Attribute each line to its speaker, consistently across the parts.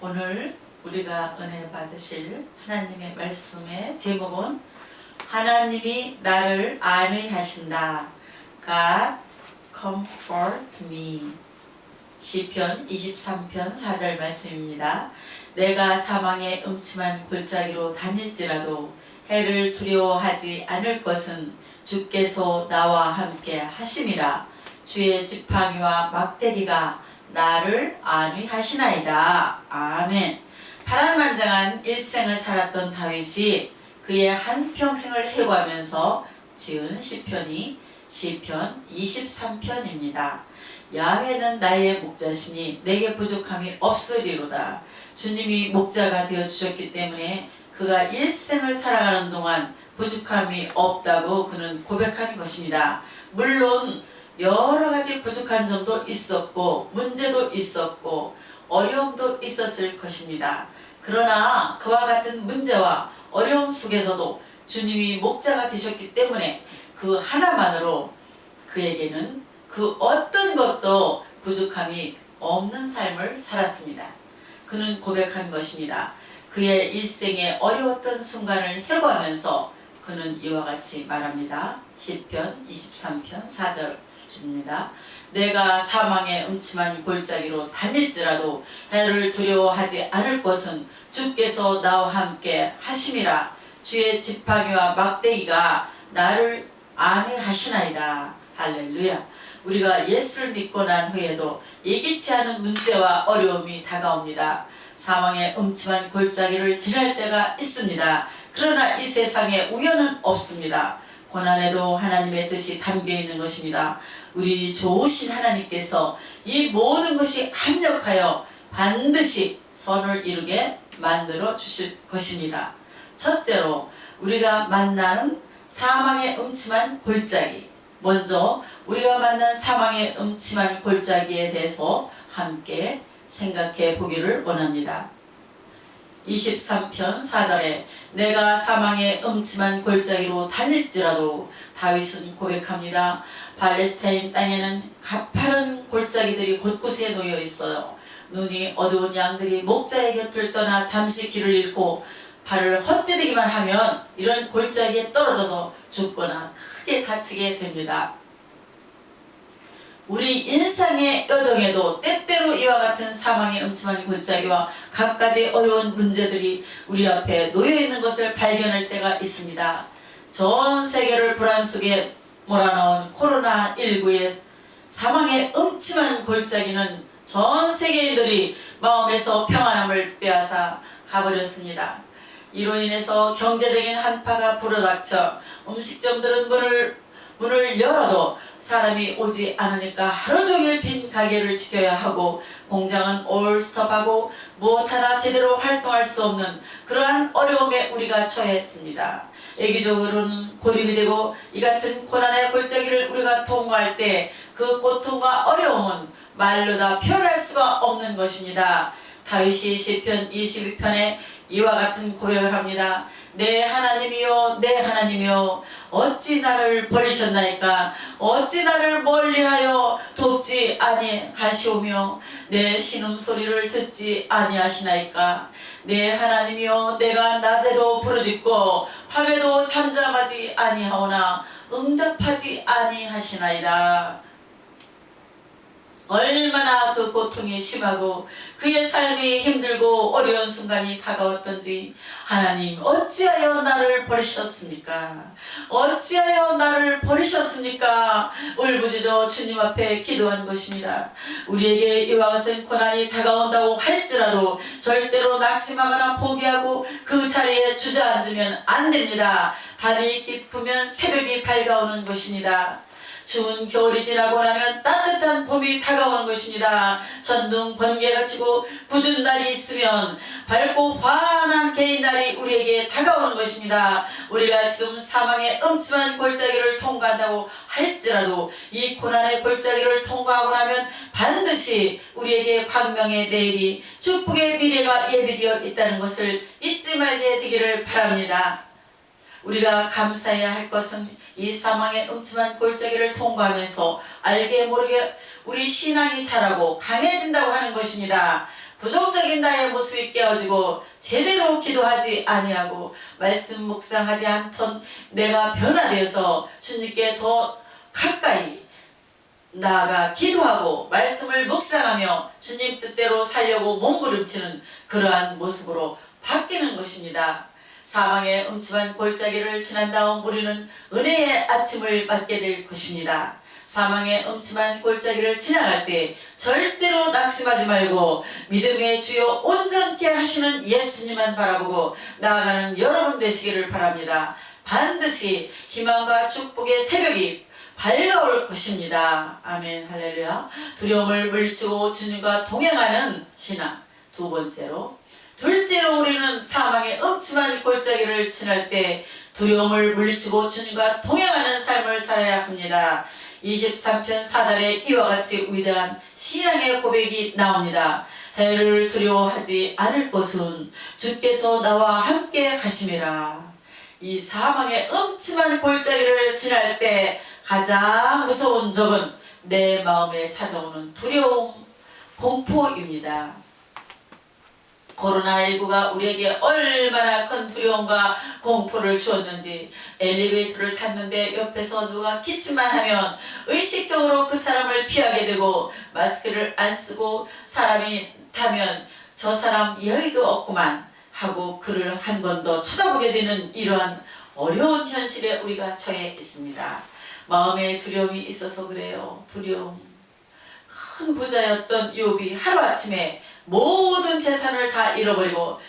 Speaker 1: 오늘 우리가 은혜 받으실 하나님의 말씀의 제목은 하나님이 나를 안위하신다. God comfort me. 시편 23편 4절 말씀입니다. 내가 사망의 음침한 골짜기로 다닐지라도 해를 두려워하지 않을 것은 주께서 나와 함께 하심이라. 주의 지팡이와 막대기가 나를 안위하시나이다. 아멘. 파란만장한 일생을 살았던 다윗이 그의 한평생을 해고하면서 지은 시편이 시편 23편입니다. 야훼는 나의 목자시니 내게 부족함이 없으리로다. 주님이 목자가 되어주셨기 때문에 그가 일생을 살아가는 동안 부족함이 없다고 그는 고백하는 것입니다. 물론 여러 가지 부족한 점도 있었고 문제도 있었고 어려움도 있었을 것입니다. 그러나 그와 같은 문제와 어려움 속에서도 주님이 목자가 되셨기 때문에 그 하나만으로 그에게는 그 어떤 것도 부족함이 없는 삶을 살았습니다. 그는 고백한 것입니다. 그의 일생의 어려웠던 순간을 해고하면서 그는 이와 같이 말합니다. 시편 23편 4절입니다. 내가 사망의 음침한 골짜기로 다닐지라도 해를 두려워하지 않을 것은 주께서 나와 함께 하심이라. 주의 지팡이와 막대기가 나를 안위하시나이다. 할렐루야. 우리가 예수를 믿고 난 후에도 예기치 않은 문제와 어려움이 다가옵니다. 사망의 음침한 골짜기를 지날 때가 있습니다. 그러나 이 세상에 우연은 없습니다. 고난에도 하나님의 뜻이 담겨 있는 것입니다. 우리 좋으신 하나님께서 이 모든 것이 합력하여 반드시 선을 이루게 만들어 주실 것입니다. 첫째로 우리가 만나는 사망의 음침한 골짜기. 먼저 우리가 만난 사망의 음침한 골짜기에 대해서 함께 생각해 보기를 원합니다. 23편 4절에 내가 사망의 음침한 골짜기로 다닐지라도 다윗은 고백합니다. 팔레스타인 땅에는 가파른 골짜기들이 곳곳에 놓여 있어요. 눈이 어두운 양들이 목자의 곁을 떠나 잠시 길을 잃고 발을 헛디디기만 하면 이런 골짜기에 떨어져서 죽거나 크게 다치게 됩니다. 우리 인생의 여정에도 때때로 이와 같은 사망의 음침한 골짜기와 갖가지 어려운 문제들이 우리 앞에 놓여있는 것을 발견할 때가 있습니다. 전 세계를 불안 속에 몰아넣은 코로나19의 사망의 음침한 골짜기는 전 세계인들이 마음에서 평안함을 빼앗아 가버렸습니다. 이로 인해서 경제적인 한파가 불어닥쳐 음식점들은 문을 열어도 사람이 오지 않으니까 하루 종일 빈 가게를 지켜야 하고 공장은 올 스톱하고 무엇 하나 제대로 활동할 수 없는 그러한 어려움에 우리가 처했습니다. 애기적으로는 고립이 되고 이 같은 고난의 골짜기를 우리가 통과할 때 그 고통과 어려움은 말로 다 표현할 수가 없는 것입니다. 다윗이 시편 22편에 이와 같은 고백을 합니다. 내 하나님이여 내 하나님이여 어찌 나를 버리셨나이까. 어찌 나를 멀리하여 돕지 아니하시오며 내 신음소리를 듣지 아니하시나이까. 내 하나님이여 내가 낮에도 부르짖고 밤에도 잠잠하지 아니하오나 응답하지 아니하시나이다. 얼마나 그 고통이 심하고 그의 삶이 힘들고 어려운 순간이 다가왔던지 하나님 어찌하여 나를 버리셨습니까? 어찌하여 나를 버리셨습니까? 울부짖어 주님 앞에 기도한 것입니다. 우리에게 이와 같은 고난이 다가온다고 할지라도 절대로 낙심하거나 포기하고 그 자리에 주저앉으면 안 됩니다. 밤이 깊으면 새벽이 밝아오는 것입니다. 추운 겨울이 지나고 나면 따뜻한 봄이 다가오는 것입니다. 전등 번개가 치고 굳은 날이 있으면 밝고 환한 개인 날이 우리에게 다가오는 것입니다. 우리가 지금 사망의 음침한 골짜기를 통과한다고 할지라도 이 고난의 골짜기를 통과하고 나면 반드시 우리에게 광명의 내일이 축복의 미래가 예비되어 있다는 것을 잊지 말게 되기를 바랍니다. 우리가 감사해야 할 것은 이 사망의 음침한 골짜기를 통과하면서 알게 모르게 우리 신앙이 자라고 강해진다고 하는 것입니다. 부정적인 나의 모습이 깨어지고 제대로 기도하지 아니하고 말씀 묵상하지 않던 내가 변화되어서 주님께 더 가까이 나아가 기도하고 말씀을 묵상하며 주님 뜻대로 살려고 몸부림치는 그러한 모습으로 바뀌는 것입니다. 사망의 음침한 골짜기를 지난 다음 우리는 은혜의 아침을 맞게 될 것입니다. 사망의 음침한 골짜기를 지나갈 때 절대로 낙심하지 말고 믿음의 주요 온전케 하시는 예수님만 바라보고 나아가는 여러분 되시기를 바랍니다. 반드시 희망과 축복의 새벽이 밝아올 것입니다. 아멘. 할렐루야. 두려움을 물리치고 주님과 동행하는 신앙. 두 번째로, 둘째로 우리는 사망의 음침한 골짜기를 지날 때 두려움을 물리치고 주님과 동행하는 삶을 살아야 합니다. 23편 4절에 이와 같이 위대한 신앙의 고백이 나옵니다. 해를 두려워하지 않을 것은 주께서 나와 함께 하심이라. 이 사망의 음침한 골짜기를 지날 때 가장 무서운 적은 내 마음에 찾아오는 두려움, 공포입니다. 코로나19가 우리에게 얼마나 큰 두려움과 공포를 주었는지, 엘리베이터를 탔는데 옆에서 누가 기침만 하면 의식적으로 그 사람을 피하게 되고, 마스크를 안 쓰고 사람이 타면 저 사람 여의도 없구만 하고 그를 한 번 더 쳐다보게 되는 이러한 어려운 현실에 우리가 처해 있습니다. 마음에 두려움이 있어서 그래요. 두려움. 큰 부자였던 욥이 하루아침에 모든 재산을 다 잃어버리고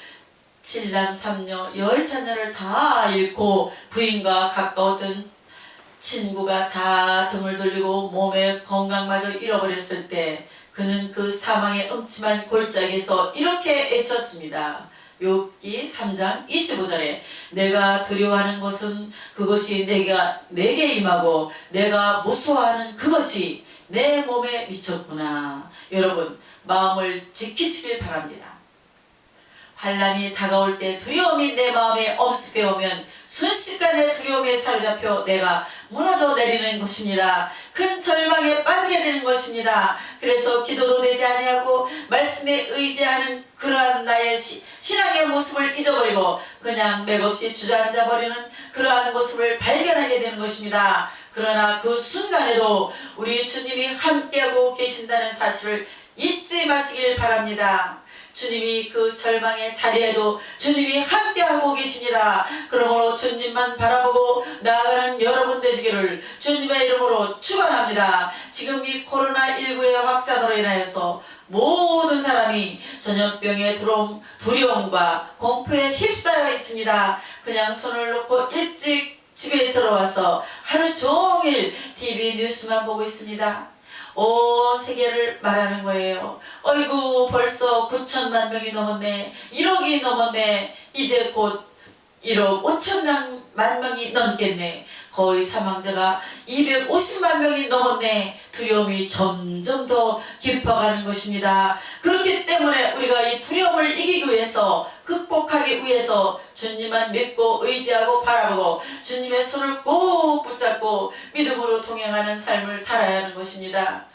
Speaker 1: 7남 3녀 10자녀를 다 잃고 부인과 가까웠던 친구가 다 등을 돌리고 몸의 건강마저 잃어버렸을 때 그는 그 사망의 음침한 골짜기에서 이렇게 외쳤습니다. 욥기 3장 25절에 내가 두려워하는 것은 그것이 내게 임하고 내가 무서워하는 그것이 내 몸에 미쳤구나. 여러분, 마음을 지키시길 바랍니다. 환난이 다가올 때 두려움이 내 마음에 엄습해 오면 순식간에 두려움에 사로잡혀 내가 무너져 내리는 것입니다. 큰 절망에 빠지게 되는 것입니다. 그래서 기도도 되지 아니하고 말씀에 의지하는 그러한 나의 신앙의 모습을 잊어버리고 그냥 맥없이 주저앉아 버리는 그러한 모습을 발견하게 되는 것입니다. 그러나 그 순간에도 우리 주님이 함께하고 계신다는 사실을 잊지 마시길 바랍니다. 주님이 그 절망의 자리에도 주님이 함께하고 계십니다. 그러므로 주님만 바라보고 나아가는 여러분 되시기를 주님의 이름으로 축원합니다. 지금 이 코로나19의 확산으로 인하여서 모든 사람이 전염병의 두려움과 공포에 휩싸여 있습니다. 그냥 손을 놓고 일찍 집에 들어와서 하루 종일 TV 뉴스만 보고 있습니다. 온 세계를 말하는 거예요. 어이구 벌써 9천만 명이 넘었네. 1억이 넘었네. 이제 곧 1억 5천만 명이 넘겠네. 거의 사망자가 250만 명이 넘었네. 두려움이 점점 더 깊어가는 것입니다. 그렇기 때문에 우리가 이 두려움을 이기기 위해서, 극복하기 위해서 주님만 믿고 의지하고 바라보고 주님의 손을 꼭 붙잡고 믿음으로 동행하는 삶을 살아야 하는 것입니다.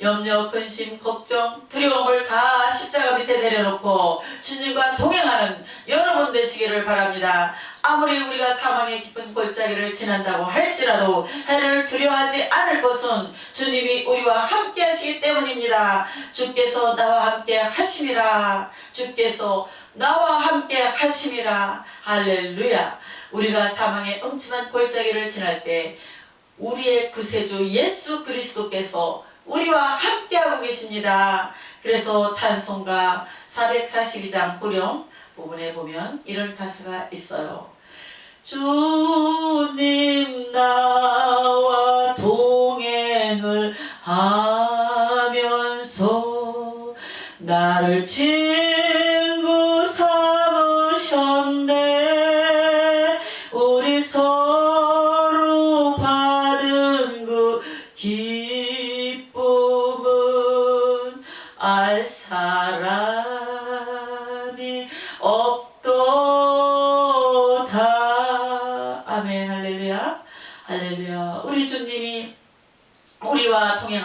Speaker 1: 염려, 근심, 걱정, 두려움을 다 십자가 밑에 내려놓고 주님과 동행하는 여러분 되시기를 바랍니다. 아무리 우리가 사망의 깊은 골짜기를 지난다고 할지라도 해를 두려워하지 않을 것은 주님이 우리와 함께 하시기 때문입니다. 주께서 나와 함께 하심이라. 주께서 나와 함께 하심이라. 할렐루야. 우리가 사망의 음침한 골짜기를 지날 때 우리의 구세주 예수 그리스도께서 우리와 함께하고 계십니다. 그래서 찬송가 442장 후렴 부분에 보면 이런 가사가 있어요. 주님 나와 동행을 하면서 나를 친구 삼으셨네. 우리 서로 받은 그 기쁨은 알 사람이 없도다.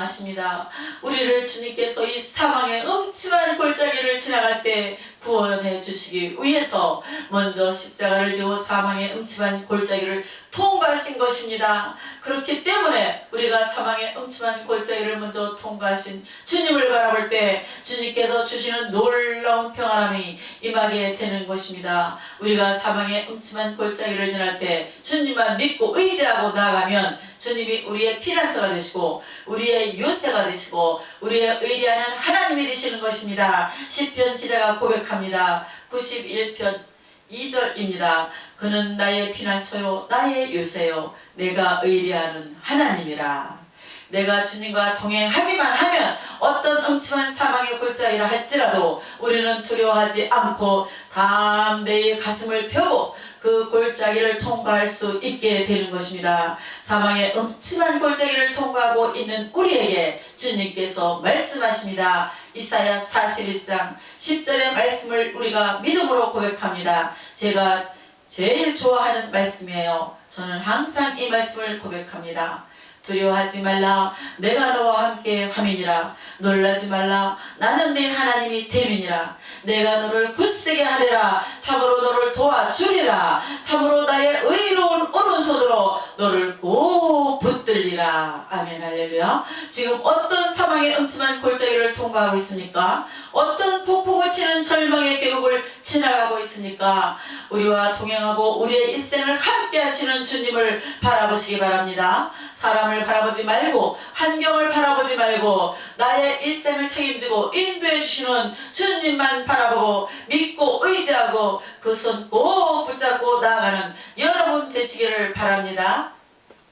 Speaker 1: 소망하십니다. 우리를 주님께서 이 사망의 음침한 골짜기를 지나갈 때 구원해 주시기 위해서 먼저 십자가를 지고 사망의 음침한 골짜기를 통과하신 것입니다. 그렇기 때문에 우리가 사망의 음침한 골짜기를 먼저 통과하신 주님을 바라볼 때 주님께서 주시는 놀라운 평안함이 임하게 되는 것입니다. 우리가 사망의 음침한 골짜기를 지날 때 주님만 믿고 의지하고 나아가면 주님이 우리의 피난처가 되시고 우리의 요새가 되시고 우리의 의리하는 하나님이 되시는 것입니다. 시편 기자가 고백합니다. 91편 2절입니다. 그는 나의 피난처요 나의 요새요 내가 의리하는 하나님이라. 내가 주님과 동행하기만 하면 어떤 음침한 사망의 골짜기라 할지라도 우리는 두려워하지 않고 담대히 가슴을 펴고 그 골짜기를 통과할 수 있게 되는 것입니다. 사망의 음침한 골짜기를 통과하고 있는 우리에게 주님께서 말씀하십니다. 이사야 41장 10절의 말씀을 우리가 믿음으로 고백합니다. 제가 제일 좋아하는 말씀이에요. 저는 항상 이 말씀을 고백합니다. 두려워하지 말라 내가 너와 함께 함이니라. 놀라지 말라 나는 네 하나님이 됨이니라. 내가 너를 굳세게 하리라. 참으로 너를 도와주리라. 참으로 나의 의로운 오른손으로 너를 꼭 붙들리라. 아멘 할렐루야. 지금 어떤 사망의 음침한 골짜기를 통과하고 있습니까? 어떤 폭풍을 치는 절망의 계곡을 지나가고 있습니까? 우리와 동행하고 우리의 일생을 함께 하시는 주님을 바라보시기 바랍니다. 사람을 바라보지 말고 환경을 바라보지 말고 나의 일생을 책임지고 인도해 주시는 주님만 바라보고 믿고 의지하고 그 손 꼭 붙잡고 나아가는 여러분 되시기를 바랍니다.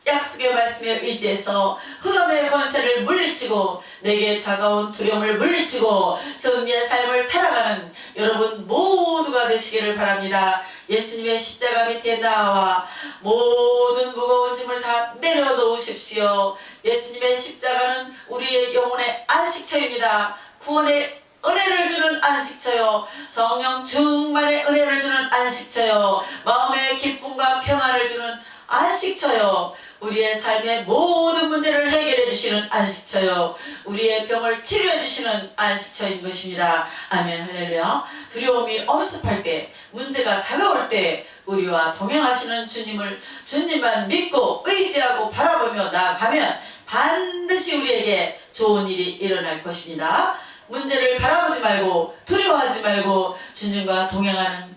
Speaker 1: 약속의 말씀에 의지해서 흑암의 권세를 물리치고 내게 다가온 두려움을 물리치고 승리의 삶을 살아가는 여러분 모두가 되시기를 바랍니다. 예수님의 십자가 밑에 나와 모든 무거운 짐을 다 내려놓으십시오. 예수님의 십자가는 우리의 영혼의 안식처입니다. 구원의 은혜를 주는 안식처요. 성령 충만의 은혜를 주는 안식처요. 마음의 기쁨과 평안을 주는 안식처요. 우리의 삶의 모든 문제를 해결해 주시는 안식처요. 우리의 병을 치료해 주시는 안식처인 것입니다. 아멘 할렐루야. 두려움이 엄습할 때, 문제가 다가올 때 우리와 동행하시는 주님만 믿고 의지하고 바라보며 나아가면 반드시 우리에게 좋은 일이 일어날 것입니다. 문제를 바라보지 말고 두려워하지 말고 주님과 동행하는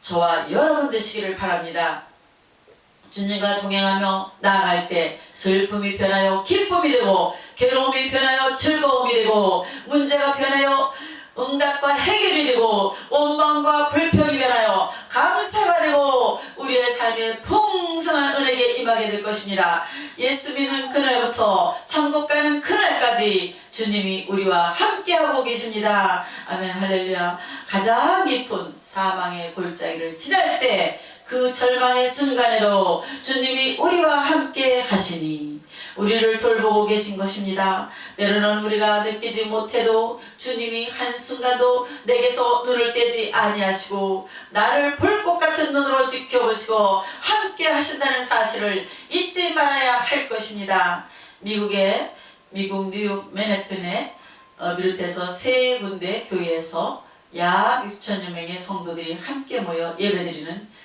Speaker 1: 저와 여러분 되시기를 바랍니다. 주님과 동행하며 나아갈 때 슬픔이 변하여 기쁨이 되고 괴로움이 변하여 즐거움이 되고 문제가 변하여 응답과 해결이 되고 원망과 불평이 변하여 감사가 되고 우리의 삶에 풍성한 은혜가 임하게 될 것입니다. 예수 믿는 그날부터 천국 가는 그날까지 주님이 우리와 함께하고 계십니다. 아멘 할렐루야. 가장 깊은 사망의 골짜기를 지날 때 그 절망의 순간에도 주님이 우리와 함께 하시니 우리를 돌보고 계신 것입니다. 때로는 우리가 느끼지 못해도 주님이 한순간도 내게서 눈을 떼지 아니하시고 나를 불꽃 같은 눈으로 지켜보시고 함께 하신다는 사실을 잊지 말아야 할 것입니다. 미국 뉴욕 맨해튼에 비롯해서 세 군데 교회에서 약 6천여 명의 성도들이 함께 모여 예배드리는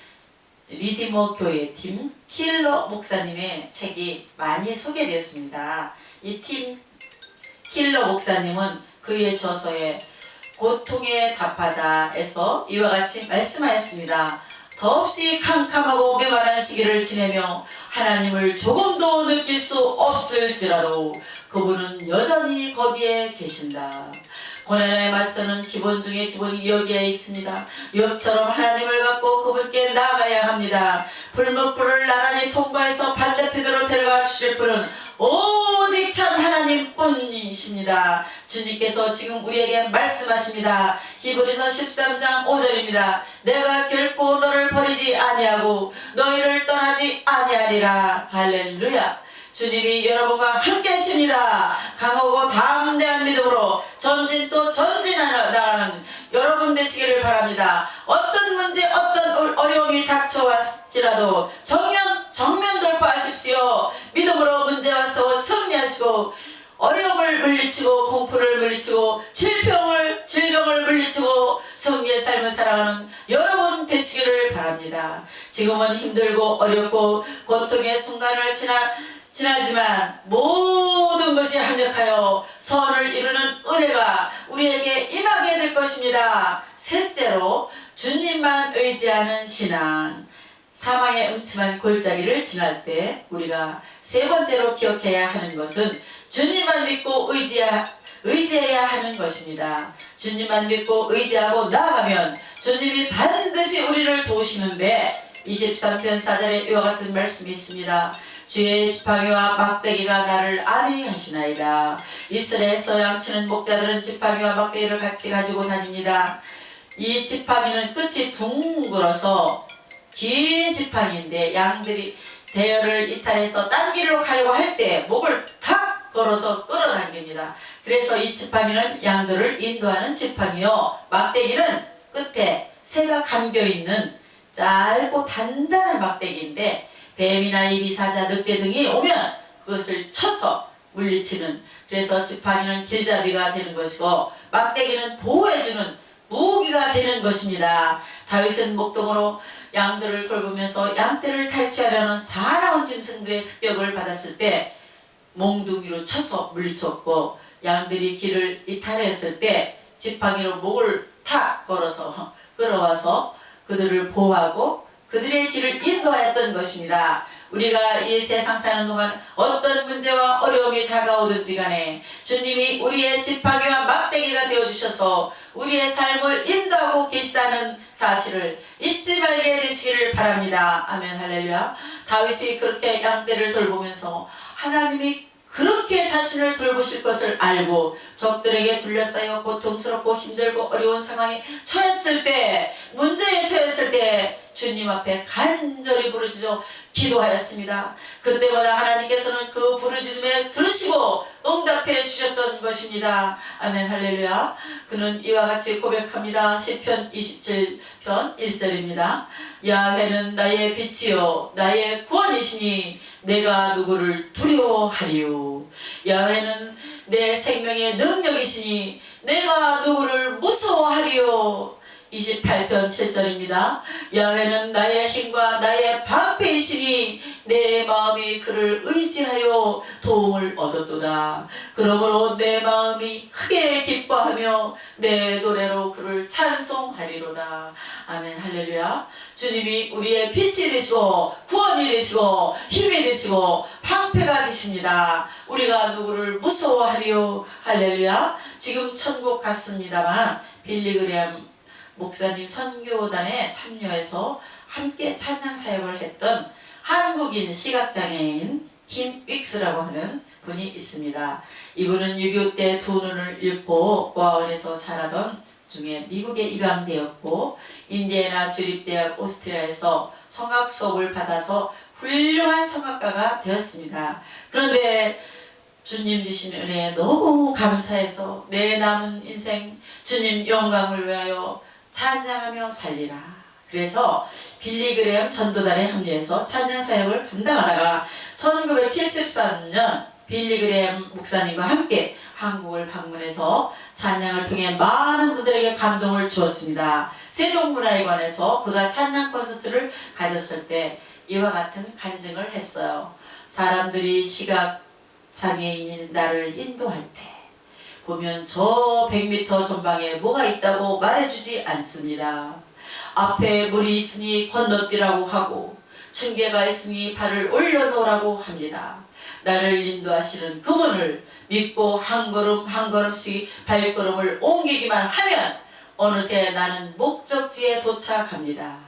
Speaker 1: 리디머 교회 팀 킬러 목사님의 책이 많이 소개되었습니다. 이 팀 킬러 목사님은 그의 저서에 고통의 답하다에서 이와 같이 말씀하였습니다. 더없이 캄캄하고 메마른 시기를 지내며 하나님을 조금도 느낄 수 없을지라도 그분은 여전히 거기에 계신다. 고난에 맞서는 기본 중에 기본이 여기에 있습니다. 욥처럼 하나님을 갖고 그분께 나아가야 합니다. 불목불을 나란히 통과해서 반대편으로 데려가 주실 분은 오직 참 하나님뿐이십니다. 주님께서 지금 우리에게 말씀하십니다. 히브리서 13장 5절입니다. 내가 결코 너를 버리지 아니하고 너희를 떠나지 아니하리라. 할렐루야. 주님이 여러분과 함께 하십니다. 강하고 담대한 믿음으로 전진 또 전진하는 여러분 되시기를 바랍니다. 어떤 문제 어떤 어려움이 닥쳐왔지라도 정면 돌파하십시오. 믿음으로 문제와 싸워 승리하시고 어려움을 물리치고 공포를 물리치고 질병을 물리치고 승리의 삶을 살아가는 여러분 되시기를 바랍니다. 지금은 힘들고 어렵고 고통의 순간을 지나지만 모든 것이 합력하여 선을 이루는 은혜가 우리에게 임하게 될 것입니다. 셋째로 주님만 의지하는 신앙. 사망의 음침한 골짜기를 지날 때 우리가 세 번째로 기억해야 하는 것은 주님만 믿고 의지해야 하는 것입니다. 주님만 믿고 의지하고 나아가면 주님이 반드시 우리를 도우시는데 23편 4절에 이와 같은 말씀이 있습니다. 주의 지팡이와 막대기가 나를 안위하시나이다. 이스라엘에서 양치는 목자들은 지팡이와 막대기를 같이 가지고 다닙니다. 이 지팡이는 끝이 둥글어서 긴 지팡이인데 양들이 대열을 이탈해서 딴 길로 가려고 할 때 목을 탁 걸어서 끌어당깁니다. 그래서 이 지팡이는 양들을 인도하는 지팡이요, 막대기는 끝에 새가 감겨있는 짧고 단단한 막대기인데 뱀이나 이리, 사자, 늑대 등이 오면 그것을 쳐서 물리치는, 그래서 지팡이는 길잡이가 되는 것이고 막대기는 보호해주는 무기가 되는 것입니다. 다윗은 목동으로 양들을 돌보면서 양떼를 탈취하려는 사나운 짐승들의 습격을 받았을 때 몽둥이로 쳐서 물리쳤고, 양들이 길을 이탈했을 때 지팡이로 목을 탁 걸어서 끌어와서 그들을 보호하고 그들의 길을 인도하였던 것입니다. 우리가 이 세상 사는 동안 어떤 문제와 어려움이 다가오든지 간에 주님이 우리의 지팡이와 막대기가 되어주셔서 우리의 삶을 인도하고 계시다는 사실을 잊지 말게 되시기를 바랍니다. 아멘, 할렐루야. 다윗이 그렇게 양떼를 돌보면서 하나님이 그렇게 자신을 돌보실 것을 알고 적들에게 둘러싸여 고통스럽고 힘들고 어려운 상황에 처했을 때, 문제에 처했을 때 주님 앞에 간절히 부르짖어 기도하였습니다. 그때마다 하나님께서는 그 부르짖음에 들으시고 응답해 주셨던 것입니다. 아멘, 할렐루야. 그는 이와 같이 고백합니다. 시편 27편 1절입니다. 야훼는 나의 빛이요 나의 구원이시니 내가 누구를 두려워하리요. 야훼는 내 생명의 능력이시니 내가 누구를 무서워하리요. 28편 7절입니다. 야훼는 나의 힘과 나의 방패이시니 내 마음이 그를 의지하여 도움을 얻었도다. 그러므로 내 마음이 크게 기뻐하며 내 노래로 그를 찬송하리로다. 아멘, 할렐루야. 주님이 우리의 빛이 되시고 구원이 되시고 힘이 되시고 방패가 되십니다. 우리가 누구를 무서워하리요. 할렐루야. 지금 천국 갔습니다만 빌리그레암 목사님 선교단에 참여해서 함께 찬양 사역을 했던 한국인 시각장애인 김 윅스라고 하는 분이 있습니다. 이분은 6.25 때 두 눈을 잃고 고아원에서 자라던 중에 미국에 입양되었고 인디애나 주립대학 오스트리아에서 성악 수업을 받아서 훌륭한 성악가가 되었습니다. 그런데 주님 주신 은혜에 너무 감사해서 내 남은 인생 주님 영광을 위하여 찬양하며 살리라. 그래서 빌리그레암 전도단에 합류해서 찬양 사역을 감당하다가 1973년 빌리그레암 목사님과 함께 한국을 방문해서 찬양을 통해 많은 분들에게 감동을 주었습니다. 세종문화회관에서 그가 찬양 콘서트를 가졌을 때 이와 같은 간증을 했어요. 사람들이 시각 장애인인 나를 인도할 때 보면 저 100m 전방에 뭐가 있다고 말해주지 않습니다. 앞에 물이 있으니 건너뛰라고 하고 층계가 있으니 발을 올려놓으라고 합니다. 나를 인도하시는 그분을 믿고 한 걸음 한 걸음씩 발걸음을 옮기기만 하면 어느새 나는 목적지에 도착합니다.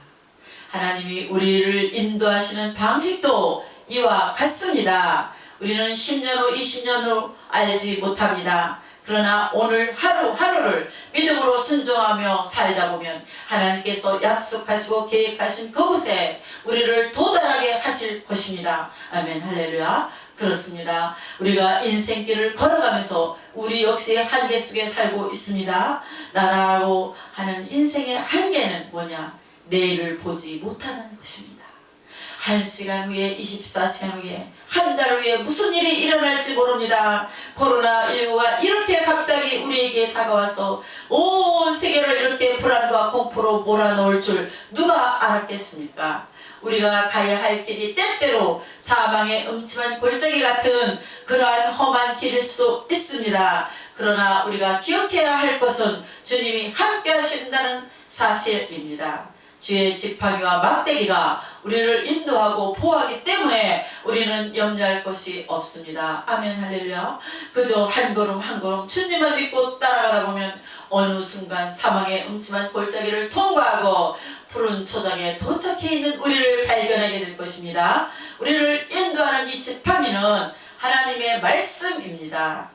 Speaker 1: 하나님이 우리를 인도하시는 방식도 이와 같습니다. 우리는 10년 후 20년 후 알지 못합니다. 그러나 오늘 하루하루를 믿음으로 순종하며 살다 보면 하나님께서 약속하시고 계획하신 그곳에 우리를 도달하게 하실 것입니다. 아멘, 할렐루야. 그렇습니다. 우리가 인생길을 걸어가면서 우리 역시 한계 속에 살고 있습니다. 나라고 하는 인생의 한계는 뭐냐? 내일을 보지 못하는 것입니다. 1시간 후에 24시간 후에 한 달 후에 무슨 일이 일어날지 모릅니다. 코로나19가 이렇게 갑자기 우리에게 다가와서 온 세계를 이렇게 불안과 공포로 몰아넣을 줄 누가 알았겠습니까? 우리가 가야 할 길이 때때로 사망의 음침한 골짜기 같은 그러한 험한 길일 수도 있습니다. 그러나 우리가 기억해야 할 것은 주님이 함께 하신다는 사실입니다. 주의 지팡이와 막대기가 우리를 인도하고 보호하기 때문에 우리는 염려할 것이 없습니다. 아멘 할렐루야. 그저 한 걸음 한 걸음 주님만 믿고 따라가다 보면 어느 순간 사망의 음침한 골짜기를 통과하고 푸른 초장에 도착해 있는 우리를 발견하게 될 것입니다. 우리를 인도하는 이 지팡이는 하나님의 말씀입니다.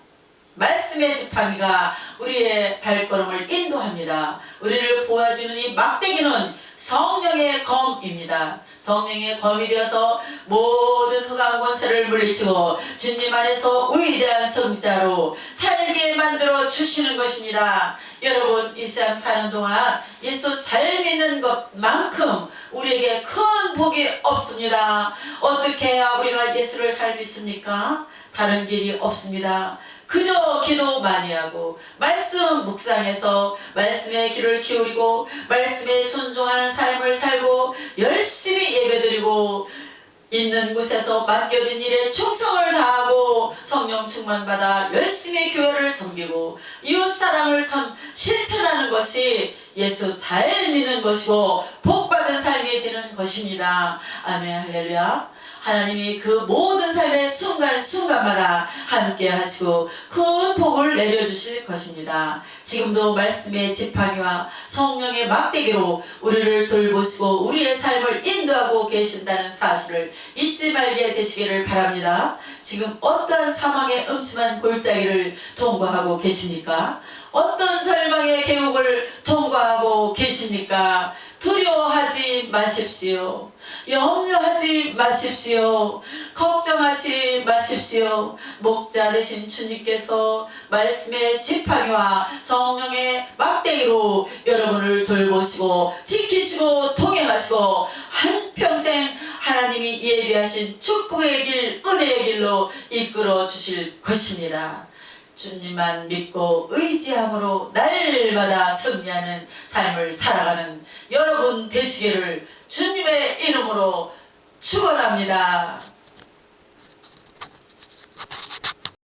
Speaker 1: 말씀의 지팡이가 우리의 발걸음을 인도합니다. 우리를 보호해주는 이 막대기는 성령의 검입니다. 성령의 검이 되어서 모든 흑암 권세를 물리치고 주님 안에서 위대한 성자로 살게 만들어 주시는 것입니다. 여러분, 이 세상 사는 동안 예수 잘 믿는 것만큼 우리에게 큰 복이 없습니다. 어떻게 해야 우리가 예수를 잘 믿습니까? 다른 길이 없습니다. 그저 기도 많이 하고 말씀 묵상해서 말씀의 귀를 기울이고 말씀에 순종하는 삶을 살고 열심히 예배드리고 있는 곳에서 맡겨진 일에 충성을 다하고 성령 충만받아 열심히 교회를 섬기고 이웃사랑을 실천하는 것이 예수 잘 믿는 것이고 복받은 삶이 되는 것입니다. 아멘 할렐루야. 하나님이 그 모든 삶의 순간순간마다 함께 하시고 큰 복을 내려주실 것입니다. 지금도 말씀의 지팡이와 성령의 막대기로 우리를 돌보시고 우리의 삶을 인도하고 계신다는 사실을 잊지 말게 되시기를 바랍니다. 지금 어떠한 사망의 음침한 골짜기를 통과하고 계십니까? 어떤 절망의 계곡을 통과하고 계십니까? 두려워하지 마십시오. 염려하지 마십시오. 걱정하지 마십시오. 목자 되신 주님께서 말씀의 지팡이와 성령의 막대기로 여러분을 돌보시고 지키시고 동행하시고 한평생 하나님이 예비하신 축복의 길, 은혜의 길로 이끌어 주실 것입니다. 주님만 믿고 의지함으로 날마다 승리하는 삶을 살아가는 여러분 되시기를 주님의 이름으로 축원합니다.